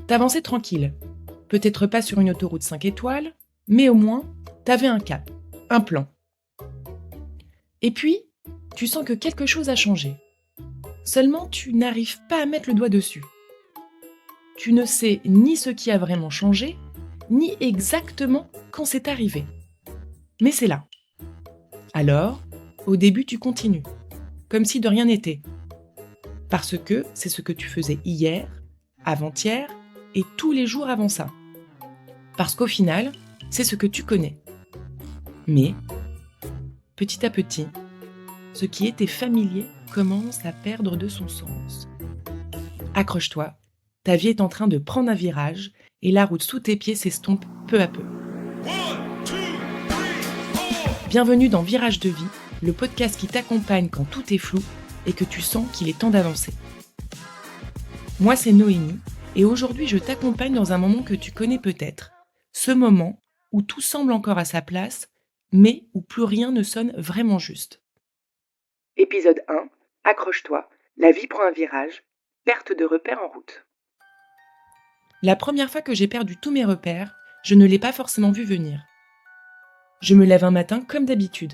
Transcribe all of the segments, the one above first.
T'avançais tranquille. Peut-être pas sur une autoroute 5 étoiles, mais au moins, t'avais un cap, un plan. Et puis, tu sens que quelque chose a changé. Seulement, tu n'arrives pas à mettre le doigt dessus. Tu ne sais ni ce qui a vraiment changé, ni exactement quand c'est arrivé. Mais c'est là. Alors, au début, tu continues, comme si de rien n'était. Parce que c'est ce que tu faisais hier, avant-hier et tous les jours avant ça. Parce qu'au final, c'est ce que tu connais. Mais, petit à petit, ce qui était familier commence à perdre de son sens. Accroche-toi, ta vie est en train de prendre un virage et la route sous tes pieds s'estompe peu à peu. Bienvenue dans Virage de vie, le podcast qui t'accompagne quand tout est flou et que tu sens qu'il est temps d'avancer. Moi, c'est Noémie et aujourd'hui, je t'accompagne dans un moment que tu connais peut-être. Ce moment où tout semble encore à sa place, mais où plus rien ne sonne vraiment juste. Épisode 1, accroche-toi, la vie prend un virage, perte de repères en route. La première fois que j'ai perdu tous mes repères, je ne l'ai pas forcément vu venir. Je me lève un matin comme d'habitude.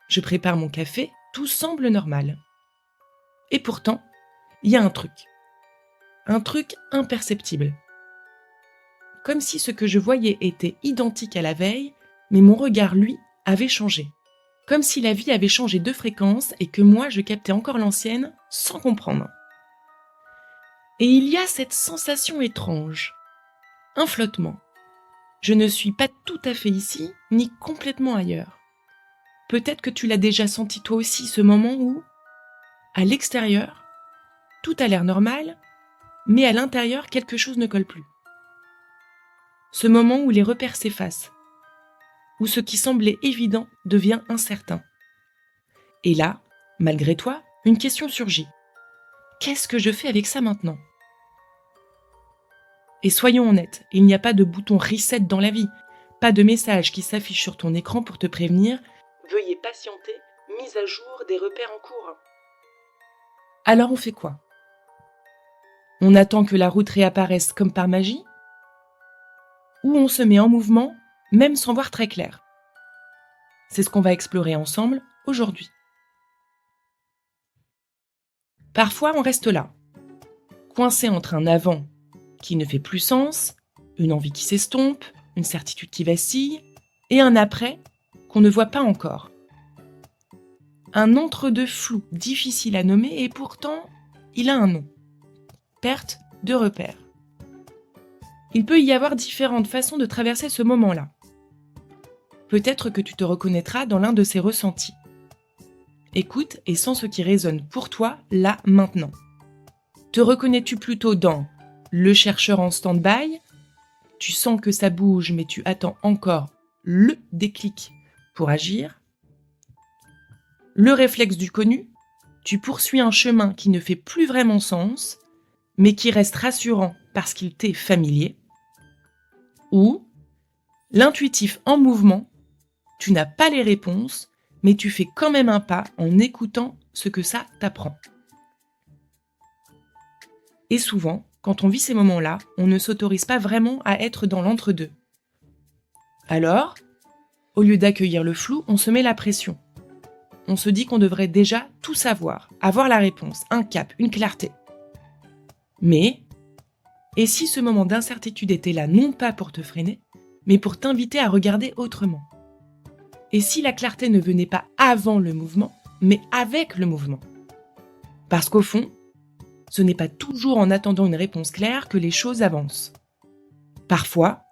Je prépare mon café, tout semble normal. Et pourtant, il y a un truc. Un truc imperceptible. Comme si ce que je voyais était identique à la veille, mais mon regard, lui, avait changé. Comme si la vie avait changé de fréquence et que moi, je captais encore l'ancienne sans comprendre. Et il y a cette sensation étrange. Un flottement. Je ne suis pas tout à fait ici, ni complètement ailleurs. Peut-être que tu l'as déjà senti toi aussi, ce moment où, à l'extérieur, tout a l'air normal, mais à l'intérieur, quelque chose ne colle plus. Ce moment où les repères s'effacent, où ce qui semblait évident devient incertain. Et là, malgré toi, une question surgit. Qu'est-ce que je fais avec ça maintenant ? Et soyons honnêtes, il n'y a pas de bouton reset dans la vie, pas de message qui s'affiche sur ton écran pour te prévenir « Veuillez patienter, mise à jour des repères en cours ». Alors on fait quoi ? On attend que la route réapparaisse comme par magie ? Ou on se met en mouvement, même sans voir très clair ? C'est ce qu'on va explorer ensemble aujourd'hui. Parfois on reste là, coincé entre un avant qui ne fait plus sens, une envie qui s'estompe, une certitude qui vacille, et un après qu'on ne voit pas encore. Un entre-deux flou, difficile à nommer, et pourtant, il a un nom. Perte de repères. Il peut y avoir différentes façons de traverser ce moment-là. Peut-être que tu te reconnaîtras dans l'un de ces ressentis. Écoute et sens ce qui résonne pour toi, là, maintenant. Te reconnais-tu plutôt dans le chercheur en stand-by ? Tu sens que ça bouge, mais tu attends encore le déclic pour agir. Le réflexe du connu, tu poursuis un chemin qui ne fait plus vraiment sens, mais qui reste rassurant parce qu'il t'est familier. Ou l'intuitif en mouvement, tu n'as pas les réponses, mais tu fais quand même un pas en écoutant ce que ça t'apprend. Et souvent, quand on vit ces moments-là, on ne s'autorise pas vraiment à être dans l'entre-deux. Alors, au lieu d'accueillir le flou, on se met la pression. On se dit qu'on devrait déjà tout savoir, avoir la réponse, un cap, une clarté. Mais, et si ce moment d'incertitude était là non pas pour te freiner, mais pour t'inviter à regarder autrement ? Et si la clarté ne venait pas avant le mouvement, mais avec le mouvement ? Parce qu'au fond, ce n'est pas toujours en attendant une réponse claire que les choses avancent. Parfois,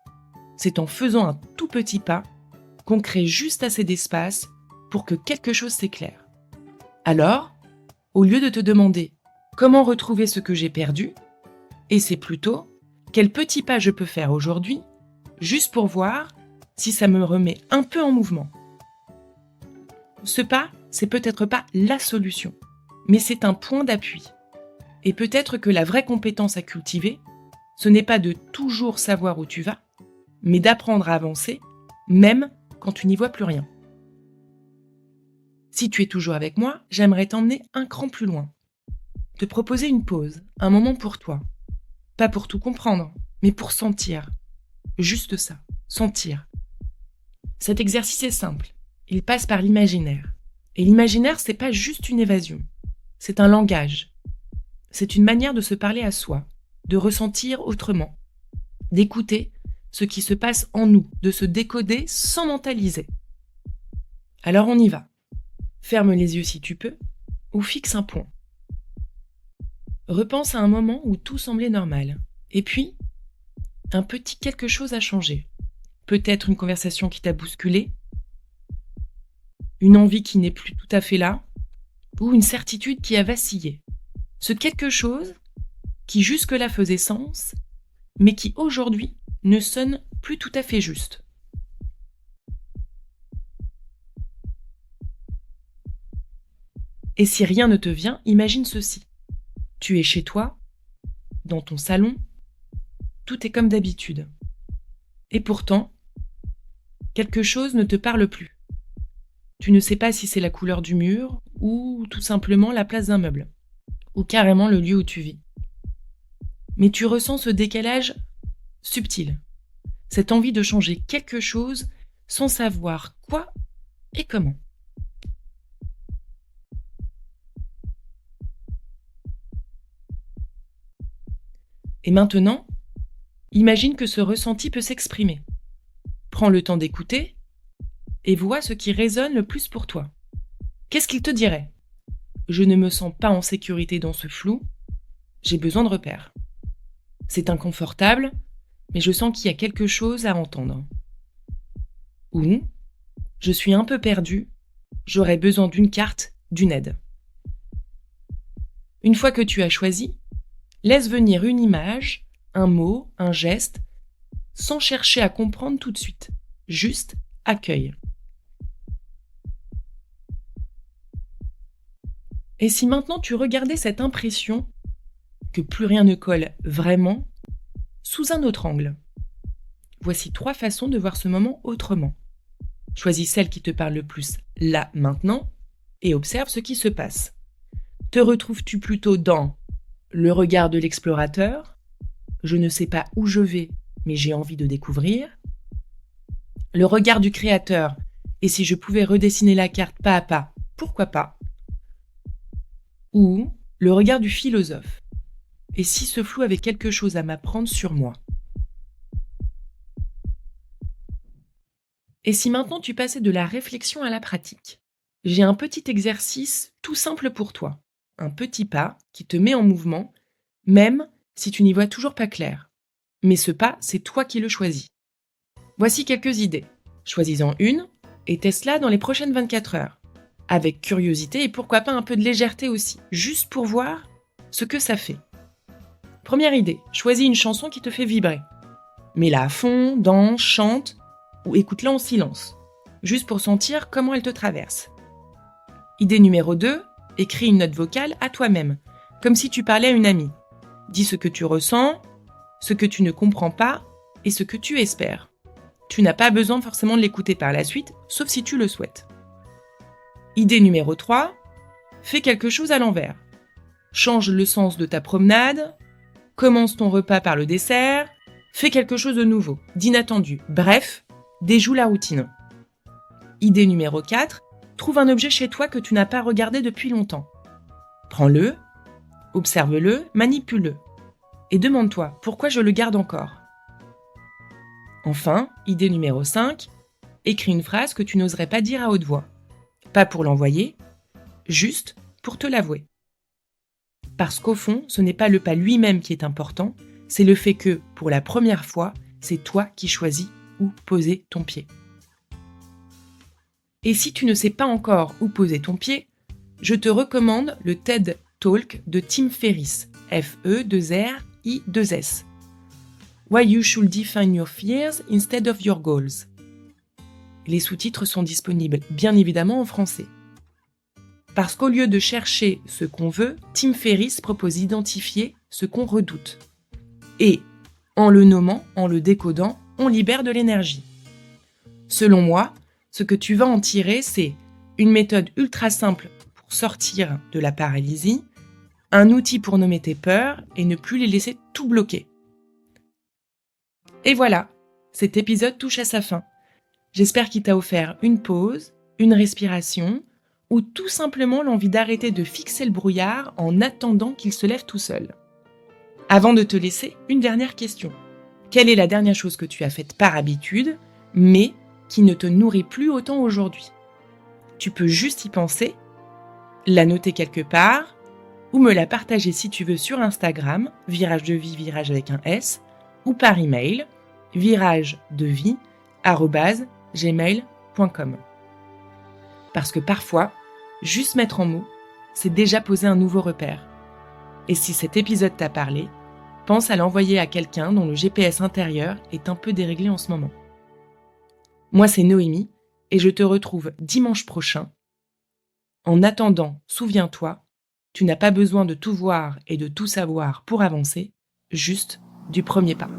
c'est en faisant un tout petit pas qu'on crée juste assez d'espace pour que quelque chose s'éclaire. Alors, au lieu de te demander comment retrouver ce que j'ai perdu, essaie plutôt quel petit pas je peux faire aujourd'hui, juste pour voir si ça me remet un peu en mouvement. Ce pas, c'est peut-être pas la solution, mais c'est un point d'appui. Et peut-être que la vraie compétence à cultiver, ce n'est pas de toujours savoir où tu vas, mais d'apprendre à avancer, même quand tu n'y vois plus rien. Si tu es toujours avec moi, j'aimerais t'emmener un cran plus loin. Te proposer une pause, un moment pour toi. Pas pour tout comprendre, mais pour sentir. Juste ça, sentir. Cet exercice est simple. Il passe par l'imaginaire. Et l'imaginaire, c'est pas juste une évasion. C'est un langage. C'est une manière de se parler à soi, de ressentir autrement, d'écouter ce qui se passe en nous, de se décoder sans mentaliser. Alors on y va. Ferme les yeux si tu peux, ou fixe un point. Repense à un moment où tout semblait normal. Et puis, un petit quelque chose a changé. Peut-être une conversation qui t'a bousculé, une envie qui n'est plus tout à fait là, ou une certitude qui a vacillé. Ce quelque chose qui jusque-là faisait sens, mais qui aujourd'hui ne sonne plus tout à fait juste. Et si rien ne te vient, imagine ceci. Tu es chez toi, dans ton salon, tout est comme d'habitude. Et pourtant, quelque chose ne te parle plus. Tu ne sais pas si c'est la couleur du mur, ou tout simplement la place d'un meuble, ou carrément le lieu où tu vis. Mais tu ressens ce décalage subtil, cette envie de changer quelque chose sans savoir quoi et comment. Et maintenant, imagine que ce ressenti peut s'exprimer. Prends le temps d'écouter et vois ce qui résonne le plus pour toi. Qu'est-ce qu'il te dirait ? Je ne me sens pas en sécurité dans ce flou, j'ai besoin de repères. C'est inconfortable, mais je sens qu'il y a quelque chose à entendre. Ou, je suis un peu perdu, j'aurais besoin d'une carte, d'une aide. Une fois que tu as choisi, laisse venir une image, un mot, un geste, sans chercher à comprendre tout de suite. Juste accueille. Et si maintenant tu regardais cette impression que plus rien ne colle vraiment sous un autre angle ? Voici 3 façons de voir ce moment autrement. Choisis celle qui te parle le plus là, maintenant, et observe ce qui se passe. Te retrouves-tu plutôt dans le regard de l'explorateur, je ne sais pas où je vais, mais j'ai envie de découvrir, le regard du créateur, et si je pouvais redessiner la carte pas à pas, pourquoi pas, ou le regard du philosophe, et si ce flou avait quelque chose à m'apprendre sur moi. Et si maintenant tu passais de la réflexion à la pratique ? J'ai un petit exercice tout simple pour toi. Un petit pas qui te met en mouvement, même si tu n'y vois toujours pas clair. Mais ce pas, c'est toi qui le choisis. Voici quelques idées. Choisis-en une et teste-la dans les prochaines 24 heures. Avec curiosité et pourquoi pas un peu de légèreté aussi, juste pour voir ce que ça fait. Première idée, choisis une chanson qui te fait vibrer. Mets-la à fond, danse, chante ou écoute-la en silence, juste pour sentir comment elle te traverse. Idée numéro 2, écris une note vocale à toi-même, comme si tu parlais à une amie. Dis ce que tu ressens, ce que tu ne comprends pas et ce que tu espères. Tu n'as pas besoin forcément de l'écouter par la suite, sauf si tu le souhaites. Idée numéro 3, fais quelque chose à l'envers. Change le sens de ta promenade, commence ton repas par le dessert, fais quelque chose de nouveau, d'inattendu. Bref, déjoue la routine. Idée numéro 4, trouve un objet chez toi que tu n'as pas regardé depuis longtemps. Prends-le, observe-le, manipule-le. Et demande-toi pourquoi je le garde encore. Enfin, idée numéro 5, écris une phrase que tu n'oserais pas dire à haute voix. Pas pour l'envoyer, juste pour te l'avouer. Parce qu'au fond, ce n'est pas le pas lui-même qui est important, c'est le fait que, pour la première fois, c'est toi qui choisis où poser ton pied. Et si tu ne sais pas encore où poser ton pied, je te recommande le TED Talk de Tim Ferriss, F-E-2-R-I-2-S. Why you should define your fears instead of your goals. Les sous-titres sont disponibles bien évidemment en français. Parce qu'au lieu de chercher ce qu'on veut, Tim Ferriss propose d'identifier ce qu'on redoute. Et, en le nommant, en le décodant, on libère de l'énergie. Selon moi, ce que tu vas en tirer, c'est une méthode ultra simple pour sortir de la paralysie, un outil pour nommer tes peurs et ne plus les laisser tout bloquer. Et voilà, cet épisode touche à sa fin. J'espère qu'il t'a offert une pause, une respiration, ou tout simplement l'envie d'arrêter de fixer le brouillard en attendant qu'il se lève tout seul. Avant de te laisser, une dernière question. Quelle est la dernière chose que tu as faite par habitude, mais qui ne te nourrit plus autant aujourd'hui ? Tu peux juste y penser, la noter quelque part, ou me la partager si tu veux sur Instagram, virage de vie, virage avec un S, ou par email, viragedevie@gmail.com. Parce que parfois, juste mettre en mots, c'est déjà poser un nouveau repère. Et si cet épisode t'a parlé, pense à l'envoyer à quelqu'un dont le GPS intérieur est un peu déréglé en ce moment. Moi, c'est Noémie, et je te retrouve dimanche prochain. En attendant, souviens-toi, tu n'as pas besoin de tout voir et de tout savoir pour avancer, juste du premier pas.